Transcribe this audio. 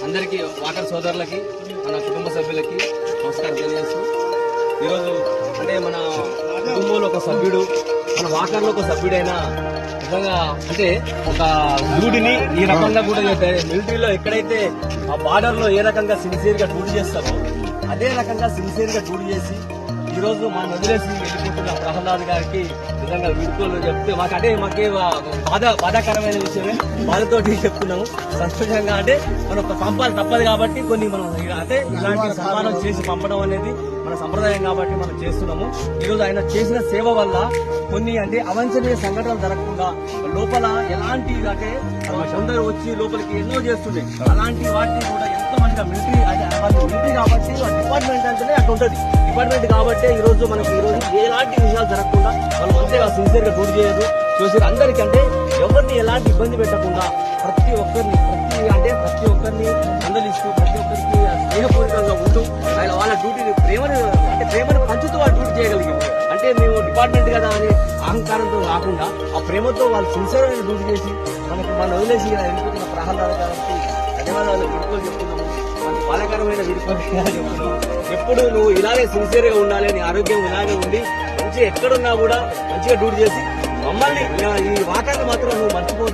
అందరికీ వాటర్ సోదరులకి మన కుటుంబ సభ్యులకి నమస్కారం తెలియజేస్తూ ఈరోజు అంటే మన కుటుంబంలో ఒక సభ్యుడు మన వాకర్లో ఒక సభ్యుడైనా నిజంగా అంటే ఒక డ్యూటీని ఈ రకంగా కూడా మిలిటరీలో ఎక్కడైతే ఆ బార్డర్ లో ఏ రకంగా సిన్సియర్ గా డ్యూటీ చేస్తారో అదే రకంగా సిన్సియర్ గా డ్యూటీ చేసి ఈ రోజు మనం వదిలేసి వెళ్ళిపోతున్న ప్రహ్లాద్ గారికి నిజంగా వీడుకోలు చెప్తే మాకే బాధాకరమైన విషయమే బాధతోటి చెప్తున్నాము. సంతోషంగా అంటే మనం పంపాలి తప్పదు కాబట్టి కొన్ని మనం అంటే ఇలాంటి సన్మానం చేసి పంపడం అనేది మన సంప్రదాయం కాబట్టి మనం చేస్తున్నాము. ఈ రోజు ఆయన చేసిన సేవ వల్ల కొన్ని అంటే అవాంఛనీయ సంఘటనలు జరగకుండా లోపల ఎలాంటి అంటే కొందరు వచ్చి లోపలికి ఎన్నో చేస్తుండే అలాంటి వాటిని కూడా ఎంతో మంచిగా మిలిటరీ కాబట్టి డిపార్ట్మెంట్ అంటేనే అట్లా ఉంటుంది. డిపార్ట్మెంట్ కాబట్టి ఈ రోజు మనకు ఈ రోజు ఎలాంటి విషయాలు జరగకుండా వాళ్ళు మంచిగా సిన్సియర్ గా డ్యూటీ చేయదు చూసి అందరికీ అంటే ఎవరిని ఎలాంటి ఇబ్బంది పెట్టకుండా ప్రతి ఒక్కరిని అందరిస్తూ ప్రతి ఒక్కరికి స్నేహపూర్వకంగా ఉంటూ వాళ్ళ డ్యూటీని ప్రేమను పంచుతూ వాళ్ళు డ్యూటీ చేయగలిగారు. అంటే మేము డిపార్ట్మెంట్ కదా అని అహంకారంతో కాకుండా ఆ ప్రేమతో వాళ్ళు సిన్సియర్ గా డ్యూటీ చేసి మన వదిలేసి వెళ్ళిపోతున్న ప్రహ్లాద్ గారికి ధన్యవాదాలు విడుకోలు చెప్తున్నాము. బాధాకరమైన విడుకోలు చెప్తున్నాము. ఎప్పుడు నువ్వు ఇలాగే సిన్సియర్ గా ఉండాలి, నీ ఆరోగ్యం ఇలాగే ఉండి మంచిగా ఎక్కడున్నా కూడా మంచిగా డ్యూటీ చేసి మమ్మల్ని ఈ వాకాన్ని మాత్రం నువ్వు మర్చిపో